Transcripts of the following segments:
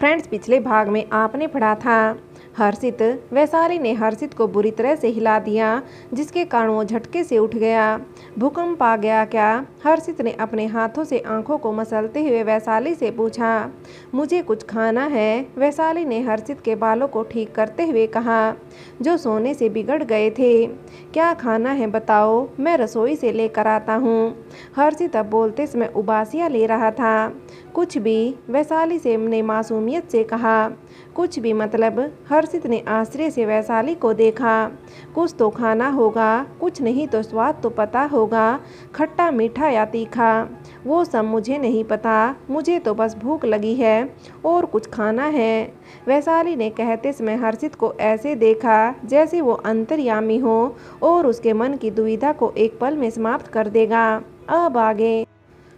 Friends, पिछले भाग में आपने पढ़ा था हर्षित वैशाली ने हर्षित को बुरी तरह से हिला दिया, जिसके कारण वो झटके से उठ गया। भूकंप आ गया क्या? हर्षित ने अपने हाथों से आंखों को मसलते हुए वैशाली से पूछा। मुझे कुछ खाना है, वैशाली ने हर्षित के बालों को ठीक करते हुए कहा, जो सोने से बिगड़ गए थे। क्या खाना है बताओ, मैं रसोई से लेकर आता हूँ। हर्षित अब बोलते समय उबासियाँ ले रहा था। कुछ भी, वैशाली से ने मासूमियत से कहा। कुछ भी मतलब? हर्षित ने आश्चर्य से वैशाली को देखा। कुछ तो खाना होगा, कुछ नहीं तो स्वाद तो पता होगा, खट्टा मीठा या तीखा। वो सब मुझे नहीं पता, मुझे तो बस भूख लगी है और कुछ खाना है। वैशाली ने कहते समय हर्षित को ऐसे देखा जैसे वो अंतर्यामी हो और उसके मन की दुविधा को एक पल में समाप्त कर देगा। अब आगे।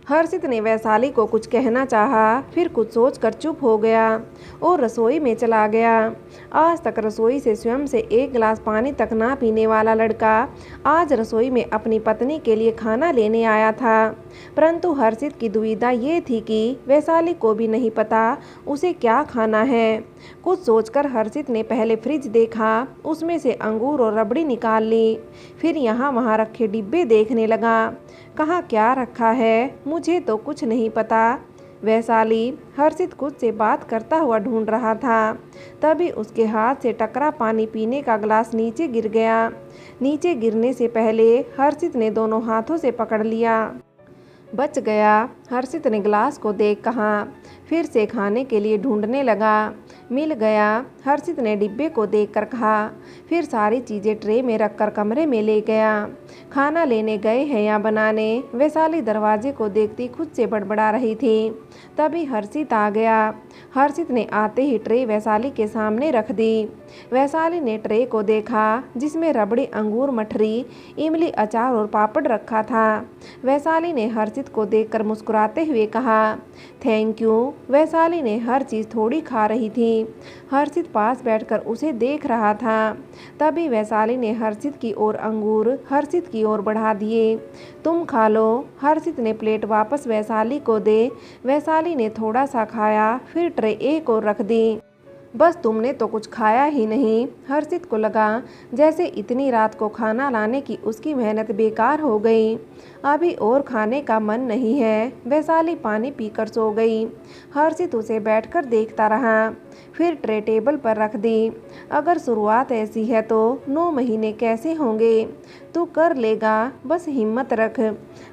हर्षित ने वैशाली को कुछ कहना चाहा, फिर कुछ सोचकर चुप हो गया और रसोई में चला गया। आज तक रसोई से स्वयं से एक गिलास पानी तक ना पीने वाला लड़का आज रसोई में अपनी पत्नी के लिए खाना लेने आया था। परंतु हर्षित की दुविधा ये थी कि वैशाली को भी नहीं पता उसे क्या खाना है। कुछ सोचकर हर्षित ने पहले फ्रिज देखा, उसमें से अंगूर और रबड़ी निकाल ली। फिर यहाँ वहाँ रखे डिब्बे देखने लगा। कहाँ क्या रखा है, मुझे तो कुछ नहीं पता। वैशाली हर्षित खुद से बात करता हुआ ढूंढ रहा था। तभी उसके हाथ से टकरा पानी पीने का गिलास नीचे गिर गया। नीचे गिरने से पहले हर्षित ने दोनों हाथों से पकड़ लिया। बच गया, हर्षित ने गिलास को देख कहा। फिर से खाने के लिए ढूंढने लगा। मिल गया, हर्षित ने डिब्बे को देखकर कहा। फिर सारी चीज़ें ट्रे में रखकर कमरे में ले गया। खाना लेने गए हैं या बनाने? वैशाली दरवाजे को देखती खुद से बड़बड़ा रही थी। तभी हर्षित आ गया। हर्षित ने आते ही ट्रे वैशाली के सामने रख दी। वैशाली ने ट्रे को देखा, जिसमें रबड़ी, अंगूर, मठरी, इमली, अचार और पापड़ रखा था। वैशाली ने हर्षित को देखकर मुस्कुराते हुए कहा, थैंक यू। वैशाली ने हर चीज़ थोड़ी खा रही थी। हर्षित पास बैठकर उसे देख रहा था। तभी वैशाली ने हर्षित की ओर अंगूर हर्षित की ओर बढ़ा दिए। तुम खा लो। हर्षित ने प्लेट वापस वैशाली को दे। वैशाली ने थोड़ा सा खाया, फिर ट्रे एक और रख दी। बस तुमने तो कुछ खाया ही नहीं। हर्षित को लगा जैसे इतनी रात को खाना लाने की उसकी मेहनत बेकार हो गई। अभी और खाने का मन नहीं है। वैशाली पानी पीकर सो गई। हर्षित उसे बैठकर देखता रहा, फिर ट्रे टेबल पर रख दी। अगर शुरुआत ऐसी है तो 9 महीने कैसे होंगे? तू कर लेगा, बस हिम्मत रख,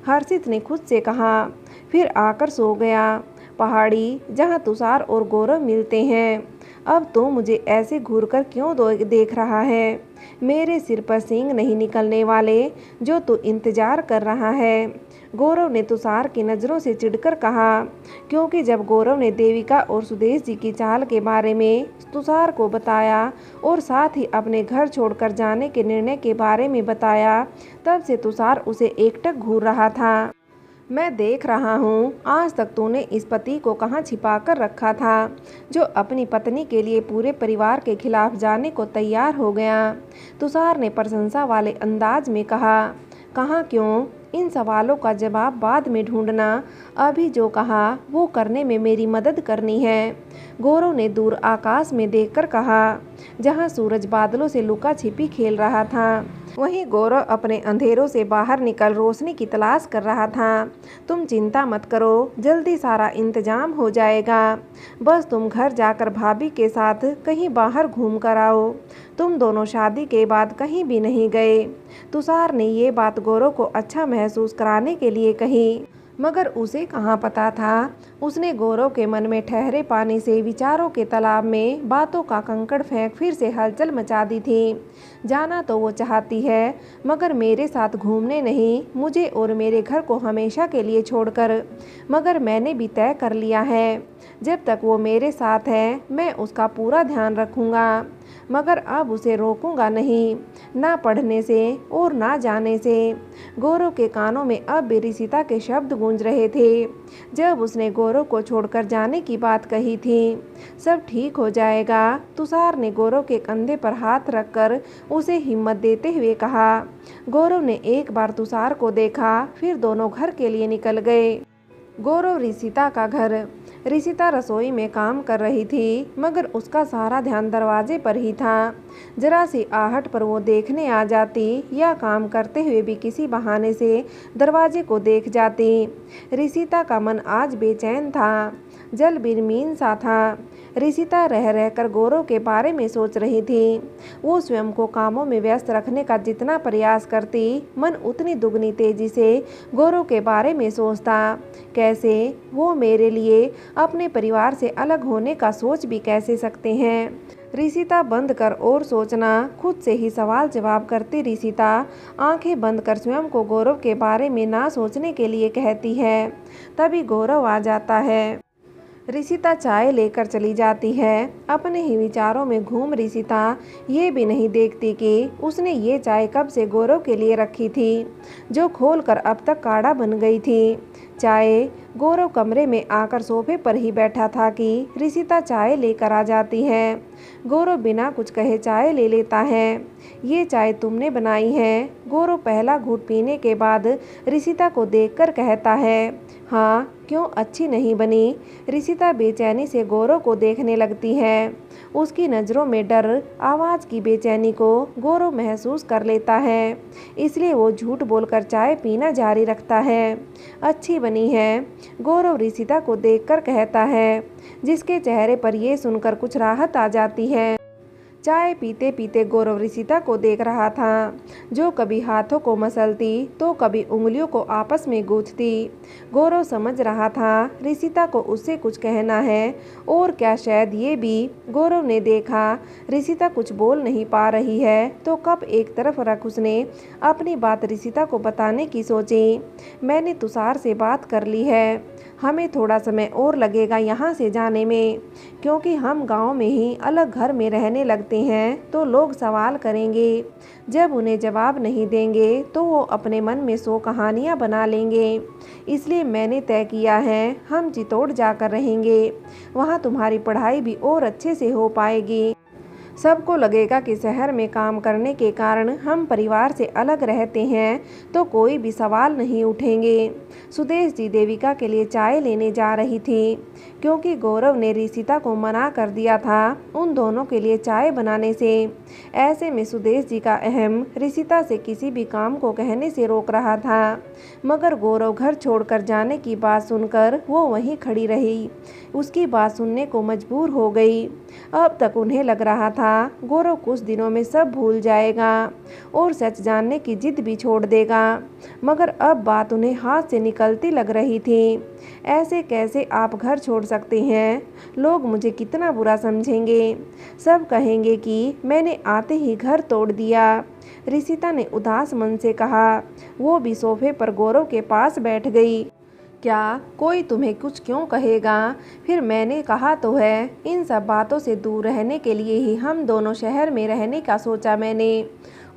हर्षित ने खुद से कहा। फिर आकर सो गया। पहाड़ी जहाँ तुषार और गौरव मिलते हैं। अब तो मुझे ऐसे घूरकर क्यों देख रहा है? मेरे सिर पर सींग नहीं निकलने वाले जो तू इंतजार कर रहा है? गौरव ने तुषार की नज़रों से चिढ़कर कहा, क्योंकि जब गौरव ने देविका और सुदेश जी की चाल के बारे में तुषार को बताया और साथ ही अपने घर छोड़कर जाने के निर्णय के बारे में बताया, तब से तुषार उसे एकटक घूर रहा था। मैं देख रहा हूँ, आज तक तूने इस पति को कहाँ छिपा कर रखा था, जो अपनी पत्नी के लिए पूरे परिवार के खिलाफ जाने को तैयार हो गया। तुषार ने प्रशंसा वाले अंदाज में कहा। कहाँ क्यों? इन सवालों का जवाब बाद में ढूंढना। अभी जो कहा वो करने में मेरी मदद करनी है। गौरव ने दूर आकाश में देखकर कहा, जहाँ सूरज बादलों से लुका छिपी खेल रहा था, वहीं गौरव अपने अंधेरों से बाहर निकल रोशनी की तलाश कर रहा था। तुम चिंता मत करो, जल्दी सारा इंतजाम हो जाएगा। बस तुम घर जाकर भाभी के साथ कहीं बाहर घूम कर आओ। तुम दोनों शादी के बाद कहीं भी नहीं गए। तुषार ने ये बात गौरव को अच्छा महसूस कराने के लिए कही, मगर उसे कहाँ पता था उसने गौरव के मन में ठहरे पानी से विचारों के तालाब में बातों का कंकड़ फेंक फिर से हलचल मचा दी थी। जाना तो वो चाहती है, मगर मेरे साथ घूमने नहीं, मुझे और मेरे घर को हमेशा के लिए छोड़कर। मगर मैंने भी तय कर लिया है, जब तक वो मेरे साथ है मैं उसका पूरा ध्यान रखूँगा। मगर अब उसे रोकूंगा नहीं, ना पढ़ने से और ना जाने से। गौरव के कानों में अब भी रिसिता के शब्द गूंज रहे थे, जब उसने गौरव को छोड़कर जाने की बात कही थी। सब ठीक हो जाएगा, तुषार ने गौरव के कंधे पर हाथ रखकर उसे हिम्मत देते हुए कहा। गौरव ने एक बार तुषार को देखा, फिर दोनों घर के लिए निकल गए। गौरव रिसिता का घर। ऋषिता रसोई में काम कर रही थी, मगर उसका सारा ध्यान दरवाजे पर ही था। जरा सी आहट पर वो देखने आ जाती या काम करते हुए भी किसी बहाने से दरवाजे को देख जाती। ऋषिता का मन आज बेचैन था, जल बिरमीन सा था। ऋषिता रह रहकर गौरव के बारे में सोच रही थी। वो स्वयं को कामों में व्यस्त रखने का जितना प्रयास करती, मन उतनी दुगनी तेजी से गौरव के बारे में सोचता। कैसे वो मेरे लिए अपने परिवार से अलग होने का सोच भी कैसे सकते हैं। ऋषिता बंद कर और सोचना, खुद से ही सवाल जवाब करती ऋषिता आंखें बंद कर स्वयं को गौरव के बारे में ना सोचने के लिए कहती है। तभी गौरव आ जाता है। ऋषिता चाय लेकर चली जाती है। अपने ही विचारों में घूम ऋषिता ये भी नहीं देखती कि उसने ये चाय कब से गौरव के लिए रखी थी, जो खोलकर अब तक काढ़ा बन गई थी। चाय गौरव कमरे में आकर सोफे पर ही बैठा था कि ऋषिता चाय लेकर आ जाती है। गौरव बिना कुछ कहे चाय ले लेता है। ये चाय तुमने बनाई है? गौरव पहला घूंट पीने के बाद ऋषिता को देखकर कहता है। हाँ, क्यों अच्छी नहीं बनी? ऋषिता बेचैनी से गौरव को देखने लगती है। उसकी नज़रों में डर, आवाज़ की बेचैनी को गौरव महसूस कर लेता है, इसलिए वो झूठ बोलकर चाय पीना जारी रखता है। अच्छी बनी है, गौरव ऋषिता को देखकर कहता है, जिसके चेहरे पर ये सुनकर कुछ राहत आ जाती है। चाय पीते पीते गौरव ऋषिता को देख रहा था, जो कभी हाथों को मसलती तो कभी उंगलियों को आपस में गूंथती। गौरव समझ रहा था ऋषिता को उससे कुछ कहना है, और क्या शायद ये भी। गौरव ने देखा ऋषिता कुछ बोल नहीं पा रही है, तो कप एक तरफ रख उसने अपनी बात ऋषिता को बताने की सोची। मैंने तुषार से बात कर ली है, हमें थोड़ा समय और लगेगा यहाँ से जाने में, क्योंकि हम गांव में ही अलग घर में रहने लगते हैं तो लोग सवाल करेंगे। जब उन्हें जवाब नहीं देंगे तो वो अपने मन में 100 कहानियाँ बना लेंगे। इसलिए मैंने तय किया है हम चित्तौड़ जाकर रहेंगे, वहाँ तुम्हारी पढ़ाई भी और अच्छे से हो पाएगी। सबको लगेगा कि शहर में काम करने के कारण हम परिवार से अलग रहते हैं, तो कोई भी सवाल नहीं उठेंगे। सुदेश जी देविका के लिए चाय लेने जा रही थी, क्योंकि गौरव ने ऋषिता को मना कर दिया था उन दोनों के लिए चाय बनाने से। ऐसे में सुदेश जी का अहम ऋषिता से किसी भी काम को कहने से रोक रहा था, मगर गौरव घर छोड़कर जाने की बात सुनकर वो वहीं खड़ी रही, उसकी बात सुनने को मजबूर हो गई। अब तक उन्हें लग रहा था गौरव कुछ दिनों में सब भूल जाएगा और सच जानने की जिद भी छोड़ देगा, मगर अब बात उन्हें हाथ से निकलती लग रही थी। ऐसे कैसे आप घर छोड़ सकते हैं? लोग मुझे कितना बुरा समझेंगे। सब कहेंगे कि मैंने आते ही घर तोड़ दिया। ऋषिता ने उदास मन से कहा। वो भी सोफे पर गौरव के पास बैठ गई। क्या कोई तुम्हें कुछ क्यों कहेगा? फिर मैंने कहा तो है, इन सब बातों से दूर रहने के लिए ही हम दोनों शहर में रहने का सोचा मैंने,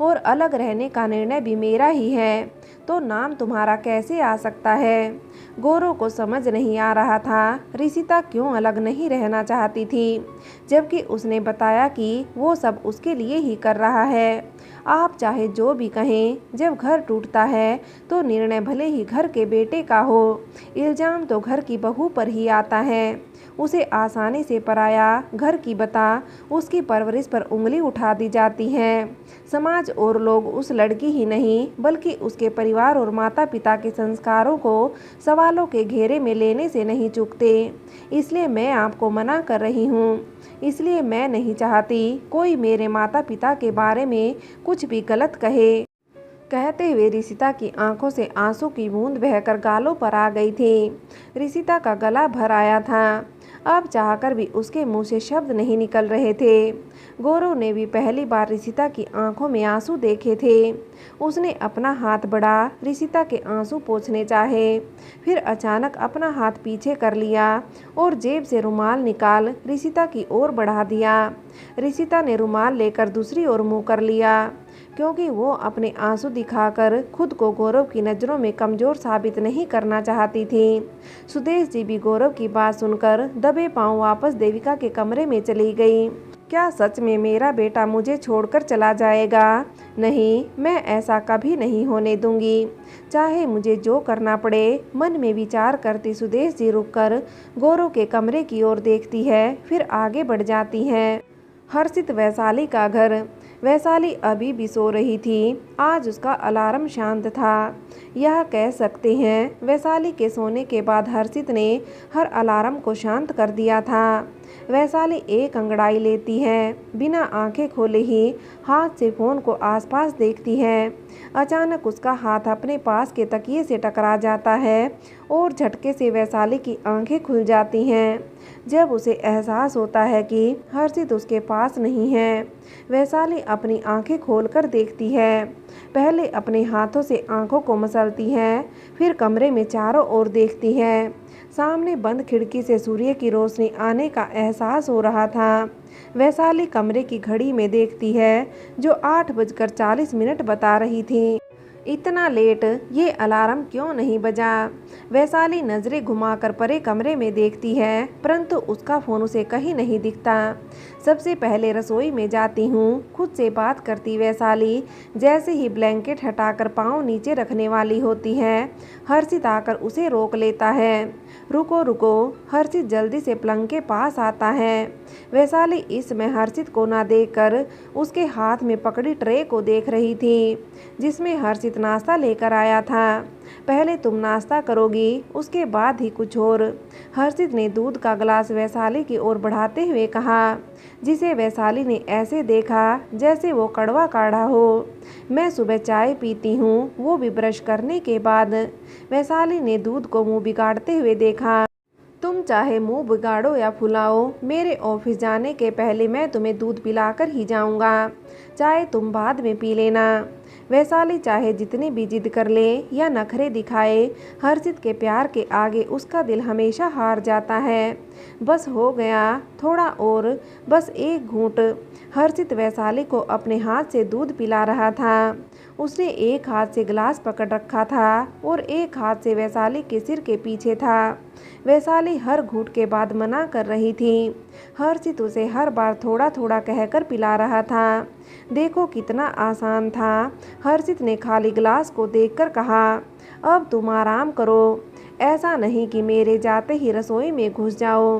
और अलग रहने का निर्णय भी मेरा ही है, तो नाम तुम्हारा कैसे आ सकता है? गौरव को समझ नहीं आ रहा था ऋषिता क्यों अलग नहीं रहना चाहती थी, जबकि उसने बताया कि वो सब उसके लिए ही कर रहा है। आप चाहे जो भी कहें, जब घर टूटता है तो निर्णय भले ही घर के बेटे का हो, इल्ज़ाम तो घर की बहू पर ही आता है। उसे आसानी से पराया घर की बता उसकी परवरिश पर उंगली उठा दी जाती है। समाज और लोग उस लड़की ही नहीं बल्कि उसके परिवार और माता पिता के संस्कारों को सवालों के घेरे में लेने से नहीं चूकते। इसलिए मैं आपको मना कर रही हूँ, इसलिए मैं नहीं चाहती कोई मेरे माता पिता के बारे में कुछ भी गलत कहे। कहते हुए ऋषिता की आंखों से आंसू की बूंद बहकर गालों पर आ गई थी। ऋषिता का गला भर आया था, अब चाहकर भी उसके मुंह से शब्द नहीं निकल रहे थे। गौरव ने भी पहली बार ऋषिता की आंखों में आंसू देखे थे। उसने अपना हाथ बढ़ा ऋषिता के आंसू पोंछने चाहे, फिर अचानक अपना हाथ पीछे कर लिया और जेब से रुमाल निकाल ऋषिता की ओर बढ़ा दिया। ऋषिता ने रुमाल लेकर दूसरी ओर मुँह कर लिया, क्योंकि वो अपने आंसू दिखाकर खुद को गौरव की नज़रों में कमज़ोर साबित नहीं करना चाहती थी। सुदेश जी भी गौरव की बात सुनकर दबे पांव वापस देविका के कमरे में चली गई। क्या सच में मेरा बेटा मुझे छोड़कर चला जाएगा? नहीं, मैं ऐसा कभी नहीं होने दूंगी, चाहे मुझे जो करना पड़े। मन में विचार करती सुदेश जी रुककर गौरव के कमरे की ओर देखती है, फिर आगे बढ़ जाती हैं। हर्षित वैशाली का घर। वैशाली अभी भी सो रही थी। आज उसका अलार्म शांत था। यह कह सकते हैं वैशाली के सोने के बाद हर्षित ने हर अलार्म को शांत कर दिया था। वैशाली एक अंगड़ाई लेती है, बिना आंखें खोले ही हाथ से फ़ोन को आसपास देखती है। अचानक उसका हाथ अपने पास के तकिए से टकरा जाता है और झटके से वैशाली की आंखें खुल जाती हैं। जब उसे एहसास होता है कि हर्षित उसके पास नहीं है, वैशाली अपनी आंखें खोलकर देखती है। पहले अपने हाथों से आंखों को मसलती है, फिर कमरे में चारों ओर देखती है। सामने बंद खिड़की से सूर्य की रोशनी आने का एहसास हो रहा था। वैशाली कमरे की घड़ी में देखती है, जो 8:40 बता रही थी। इतना लेट, ये अलार्म क्यों नहीं बजा? वैशाली नज़रें घुमाकर परे कमरे में देखती है, परंतु उसका फ़ोन उसे कहीं नहीं दिखता। सबसे पहले रसोई में जाती हूँ, खुद से बात करती वैशाली जैसे ही ब्लैंकेट हटाकर पाँव नीचे रखने वाली होती है। हर्षित आकर उसे रोक लेता है। रुको रुको। हर्षित जल्दी से पलंग के पास आता है। वैशाली इस समय हर्षित को ना देखकर उसके हाथ में पकड़ी ट्रे को देख रही थी, जिसमें हर्षित नाश्ता लेकर आया था। पहले तुम नाश्ता करोगी, उसके बाद ही कुछ और। हर्षित ने दूध का गिलास वैशाली की ओर बढ़ाते हुए कहा, जिसे वैशाली ने ऐसे देखा जैसे वो कड़वा काढ़ा हो। मैं सुबह चाय पीती हूँ, वो भी ब्रश करने के बाद। वैशाली ने दूध को मुंह बिगाड़ते हुए देखा। तुम चाहे मुंह बिगाड़ो या फुलाओ, मेरे ऑफिस जाने के पहले मैं तुम्हें दूध पिलाकर ही जाऊंगा। चाय तुम बाद में पी लेना। वैशाली चाहे जितनी भी जिद कर ले या नखरे दिखाए, हर्षित के प्यार के आगे उसका दिल हमेशा हार जाता है। बस हो गया, थोड़ा और, बस एक घूंट। हर्षित वैशाली को अपने हाथ से दूध पिला रहा था। उसने एक हाथ से गिलास पकड़ रखा था और एक हाथ से वैशाली के सिर के पीछे था। वैशाली हर घूंट के बाद मना कर रही थी। हर्षित उसे हर बार थोड़ा थोड़ा कहकर पिला रहा था। देखो कितना आसान था। हर्षित ने खाली गिलास को देखकर कहा, अब तुम आराम करो, ऐसा नहीं कि मेरे जाते ही रसोई में घुस जाओ।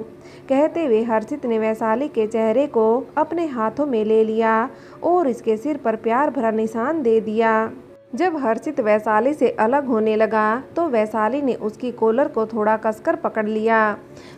कहते हुए हर्षित ने वैशाली के चेहरे को अपने हाथों में ले लिया और इसके सिर पर प्यार भरा निशान दे दिया। जब हर्षित वैशाली से अलग होने लगा तो वैशाली ने उसकी कॉलर को थोड़ा कसकर पकड़ लिया।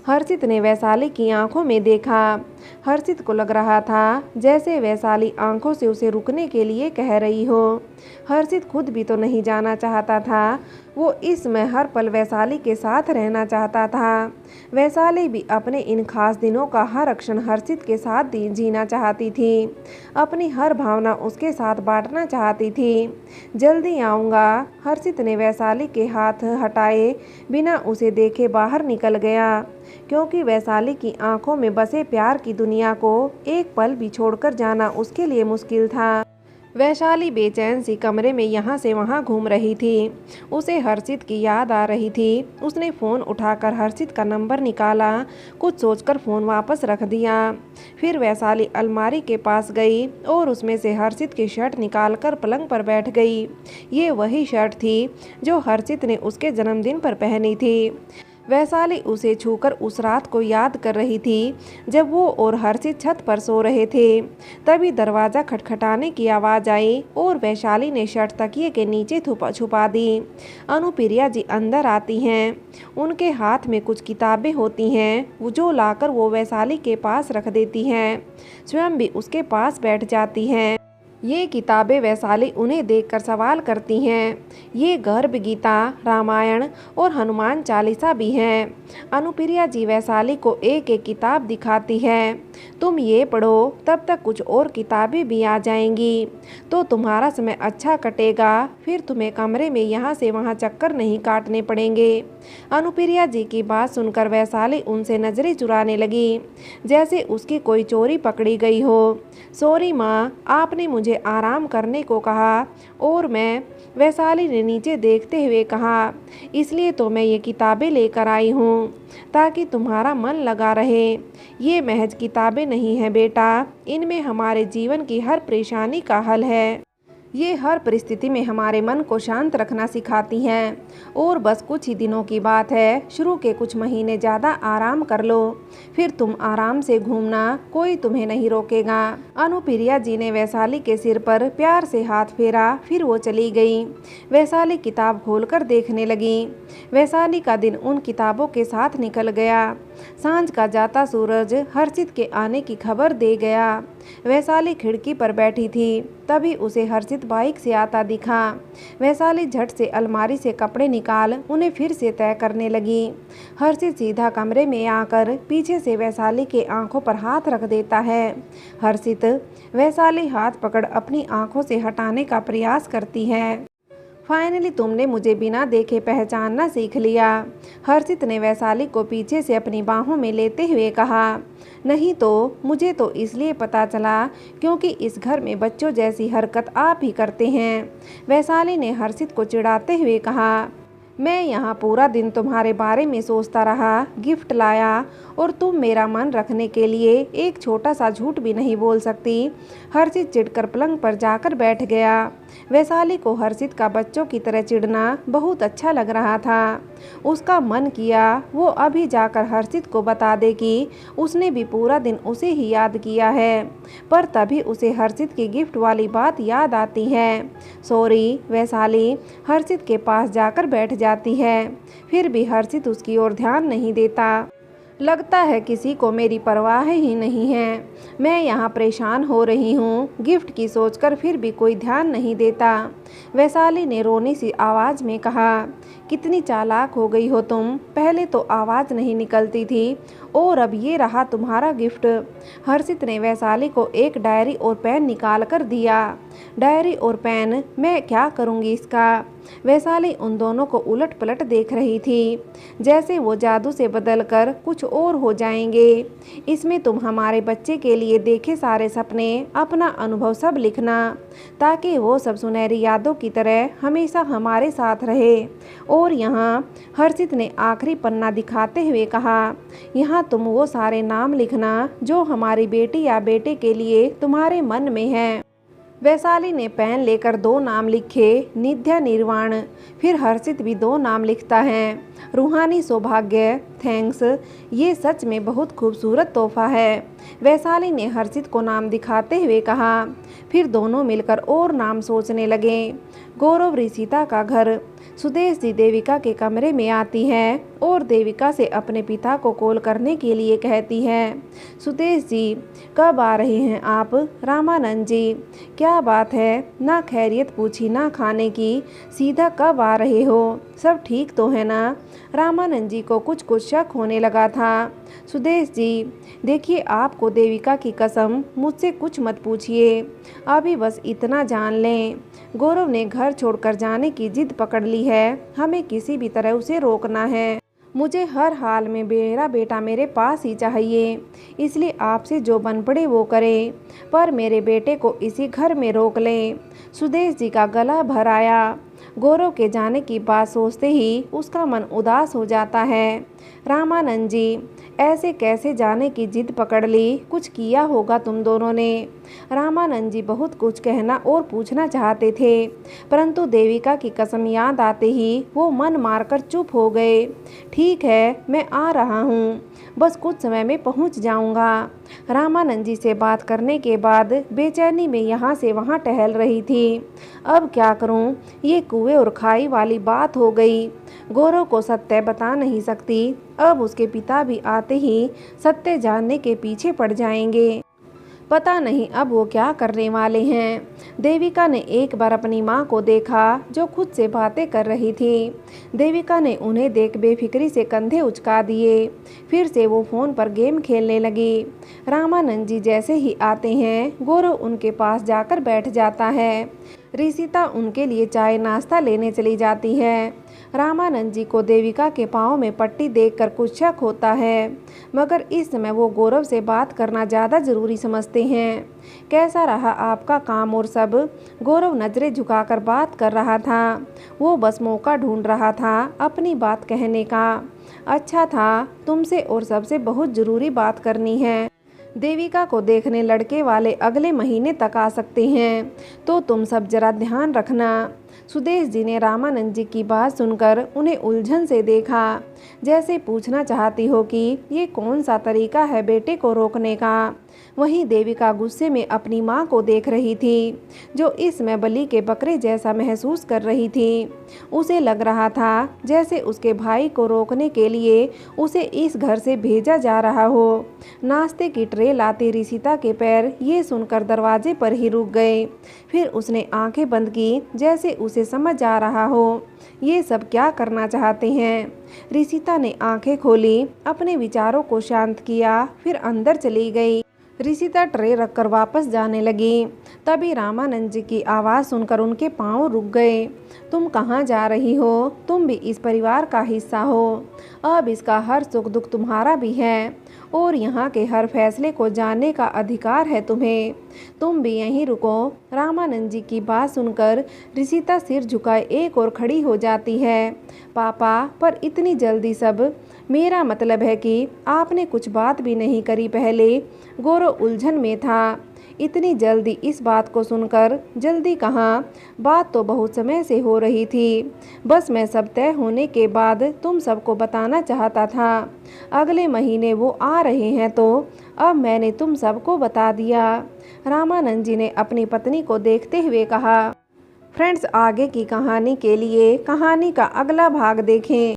हर्षित ने वैशाली की आंखों में देखा। हर्षित को लग रहा था जैसे वैशाली आंखों से उसे रुकने के लिए कह रही हो। हर्षित खुद भी तो नहीं जाना चाहता था। वो इस समय हर पल वैशाली के साथ रहना चाहता था। वैशाली भी अपने इन खास दिनों का हर क्षण हर्षित के साथ जीना चाहती थी। अपनी हर भावना उसके साथ बांटना चाहती थी। जल्दी आऊँगा। हर्षित ने वैशाली के हाथ हटाए बिना उसे देखे बाहर निकल गया, क्योंकि वैशाली की आंखों में बसे प्यार की दुनिया को एक पल भी छोड़कर जाना उसके लिए मुश्किल था। वैशाली बेचैन सी कमरे में यहाँ से वहाँ घूम रही थी। उसे हर्षित की याद आ रही थी। उसने फ़ोन उठाकर हर्षित का नंबर निकाला, कुछ सोचकर फ़ोन वापस रख दिया। फिर वैशाली अलमारी के पास गई और उसमें से हर्षित की शर्ट निकालकर पलंग पर बैठ गई। ये वही शर्ट थी जो हर्षित ने उसके जन्मदिन पर पहनी थी। वैशाली उसे छूकर उस रात को याद कर रही थी जब वो और हर्षित छत पर सो रहे थे। तभी दरवाज़ा खटखटाने की आवाज़ आई और वैशाली ने शर्ट तकिए के नीचे छुपा दी। अनुप्रिया जी अंदर आती हैं। उनके हाथ में कुछ किताबें होती हैं, वो जो लाकर वो वैशाली के पास रख देती हैं। स्वयं भी उसके पास बैठ जाती हैं। ये किताबें वैशाली उन्हें देखकर सवाल करती हैं। ये गर्भ गीता, रामायण और हनुमान चालीसा भी हैं। अनुप्रिया जी वैशाली को एक एक किताब दिखाती है। तुम ये पढ़ो, तब तक कुछ और किताबें भी आ जाएंगी, तो तुम्हारा समय अच्छा कटेगा। फिर तुम्हें कमरे में यहाँ से वहाँ चक्कर नहीं काटने पड़ेंगे। अनुप्रिया जी की बात सुनकर वैशाली उनसे नजरें चुराने लगी, जैसे उसकी कोई चोरी पकड़ी गई हो। सॉरी माँ, आपने मुझे आराम करने को कहा और मैं वैशाली ने नीचे देखते हुए कहा, इसलिए तो मैं ये किताबें लेकर आई हूँ ताकि तुम्हारा मन लगा रहे। ये महज किताबें नहीं हैं बेटा, इनमें हमारे जीवन की हर परेशानी का हल है। ये हर परिस्थिति में हमारे मन को शांत रखना सिखाती हैं। और बस कुछ ही दिनों की बात है, शुरू के कुछ महीने ज़्यादा आराम कर लो, फिर तुम आराम से घूमना, कोई तुम्हें नहीं रोकेगा। अनुप्रिया जी ने वैशाली के सिर पर प्यार से हाथ फेरा, फिर वो चली गई। वैशाली किताब खोलकर देखने लगी। वैशाली का दिन उन किताबों के साथ निकल गया। सांझ का जाता सूरज हर्षित के आने की खबर दे गया। वैशाली खिड़की पर बैठी थी, तभी उसे हर्षित बाइक से आता दिखा। वैशाली झट से अलमारी से कपड़े निकाल उन्हें फिर से तय करने लगी। हर्षित सीधा कमरे में आकर पीछे से वैशाली के आंखों पर हाथ रख देता है। हर्षित, वैशाली हाथ पकड़ अपनी आंखों से हटाने का प्रयास करती है। फाइनली तुमने मुझे बिना देखे पहचानना सीख लिया। हर्षित ने वैशाली को पीछे से अपनी बाहों में लेते हुए कहा। नहीं तो मुझे तो इसलिए पता चला क्योंकि इस घर में बच्चों जैसी हरकत आप ही करते हैं। वैशाली ने हर्षित को चिढ़ाते हुए कहा, मैं यहाँ पूरा दिन तुम्हारे बारे में सोचता रहा, गिफ्ट लाया, और तुम मेरा मन रखने के लिए एक छोटा सा झूठ भी नहीं बोल सकती। हर्षित चिढ़कर पलंग पर जाकर बैठ गया। वैशाली को हर्षित का बच्चों की तरह चिढ़ना बहुत अच्छा लग रहा था। उसका मन किया वो अभी जाकर हर्षित को बता दे कि उसने भी पूरा दिन उसे ही याद किया है, पर तभी उसे हर्षित की गिफ्ट वाली बात याद आती है। सॉरी, वैशाली हर्षित के पास जाकर बैठ जाती है। फिर भी हर्षित उसकी ओर ध्यान नहीं देता। लगता है किसी को मेरी परवाह ही नहीं है। मैं यहाँ परेशान हो रही हूँ, गिफ्ट की सोचकर फिर भी कोई ध्यान नहीं देता। वैशाली ने रोनी सी आवाज़ में कहा, कितनी चालाक हो गई हो तुम, पहले तो आवाज़ नहीं निकलती थी और अब ये रहा तुम्हारा गिफ्ट। हर्षित ने वैशाली को एक डायरी और पेन निकाल कर दिया। डायरी और पेन, मैं क्या करूँगी इसका? वैशाली उन दोनों को उलट पलट देख रही थी, जैसे वो जादू से बदलकर कुछ और हो जाएंगे। इसमें तुम हमारे बच्चे के लिए देखे सारे सपने, अपना अनुभव सब लिखना, ताकि वो सब सुनहरी यादों की तरह हमेशा हमारे साथ रहे। और यहाँ हर्षित ने आखिरी पन्ना दिखाते हुए कहा, यहाँ तुम वो सारे नाम लिखना जो हमारी बेटी या बेटे के लिए तुम्हारे मन में है। वैशाली ने पेन लेकर 2 नाम लिखे, निध्या निर्वाण। फिर हर्षित भी 2 नाम लिखता है, रूहानी सौभाग्य, थैंक्स। ये सच में बहुत खूबसूरत तोहफा है। वैशाली ने हर्षित को नाम दिखाते हुए कहा। फिर दोनों मिलकर और नाम सोचने लगे। गौरव ऋषिता का घर। सुदेश जी देविका के कमरे में आती है और देविका से अपने पिता को कॉल करने के लिए कहती है। सुदेश जी, कब आ रहे हैं आप? रामानंद जी, क्या बात है, ना खैरियत पूछी ना खाने की, सीधा कब आ रहे हो? सब ठीक तो है ना? रामानंद जी को कुछ शक होने लगा था। सुदेश जी, देखिए आपको देविका की कसम मुझसे कुछ मत पूछिए, अभी बस इतना जान लें, गौरव ने घर छोड़कर जाने की जिद पकड़ ली है, हमें किसी भी तरह उसे रोकना है। मुझे हर हाल में मेरा बेटा मेरे पास ही चाहिए, इसलिए आपसे जो बन पड़े वो करें, पर मेरे बेटे को इसी घर में रोक लें। सुदेश जी का गला भर आया। गौरव के जाने की बात सोचते ही उसका मन उदास हो जाता है। रामानंद जी, ऐसे कैसे जाने की जिद पकड़ ली? कुछ किया होगा तुम दोनों ने। रामानंद जी बहुत कुछ कहना और पूछना चाहते थे, परंतु देविका की कसम याद आते ही वो मन मारकर चुप हो गए। ठीक है, मैं आ रहा हूँ, बस कुछ समय में पहुँच जाऊँगा। रामानंद जी से बात करने के बाद बेचैनी में यहाँ से वहाँ टहल रही थी। अब क्या करूँ, ये कुएं और खाई वाली बात हो गई। गौरव को सत्य बता नहीं सकती, अब उसके पिता भी आते ही सत्य जानने के पीछे पड़ जाएंगे। पता नहीं अब वो क्या करने वाले हैं। देविका ने एक बार अपनी माँ को देखा जो खुद से बातें कर रही थी। देविका ने उन्हें देख बेफिक्री से कंधे उचका दिए। फिर से वो फ़ोन पर गेम खेलने लगी। रामानंद जी जैसे ही आते हैं, गौरव उनके पास जाकर बैठ जाता है। ऋषिता उनके लिए चाय नाश्ता लेने चली जाती है। रामानंद जी को देविका के पाँव में पट्टी देखकर कुछ शक होता है, मगर इस समय वो गौरव से बात करना ज़्यादा ज़रूरी समझते हैं। कैसा रहा आपका काम और सब? गौरव नज़रें झुकाकर बात कर रहा था। वो बस मौका ढूंढ रहा था अपनी बात कहने का। अच्छा था, तुमसे और सबसे बहुत ज़रूरी बात करनी है। देविका को देखने लड़के वाले अगले महीने तक आ सकते हैं, तो तुम सब जरा ध्यान रखना। सुदेश जी ने रामानंद जी की बात सुनकर उन्हें उलझन से देखा, जैसे पूछना चाहती हो कि ये कौन सा तरीका है बेटे को रोकने का। वहीं देविका गुस्से में अपनी माँ को देख रही थी, जो इसमें बलि के बकरे जैसा महसूस कर रही थी। उसे लग रहा था जैसे उसके भाई को रोकने के लिए उसे इस घर से भेजा जा रहा हो। नाश्ते की ट्रे लाती ऋषिता के पैर ये सुनकर दरवाजे पर ही रुक गए। फिर उसने आंखें बंद की, जैसे उसे समझ आ रहा हो ये सब क्या करना चाहते हैं। ऋषिता ने आंखें खोली, अपने विचारों को शांत किया, फिर अंदर चली गई। ऋषिता ट्रे रखकर वापस जाने लगी, तभी रामानंद जी की आवाज़ सुनकर उनके पांव रुक गए। तुम कहाँ जा रही हो? तुम भी इस परिवार का हिस्सा हो। अब इसका हर सुख दुख तुम्हारा भी है और यहाँ के हर फैसले को जानने का अधिकार है तुम्हें। तुम भी यहीं रुको। रामानंद जी की बात सुनकर ऋषिता सिर झुकाए एक और खड़ी हो जाती है। पापा, पर इतनी जल्दी सब? मेरा मतलब है कि आपने कुछ बात भी नहीं करी पहले। गौरव उलझन में था। इतनी जल्दी इस बात को सुनकर? जल्दी कहाँ, बात तो बहुत समय से हो रही थी। बस मैं सब तय होने के बाद तुम सबको बताना चाहता था। अगले महीने वो आ रहे हैं, तो अब मैंने तुम सबको बता दिया। रामानंद जी ने अपनी पत्नी को देखते हुए कहा। फ्रेंड्स, आगे की कहानी के लिए कहानी का अगला भाग देखें।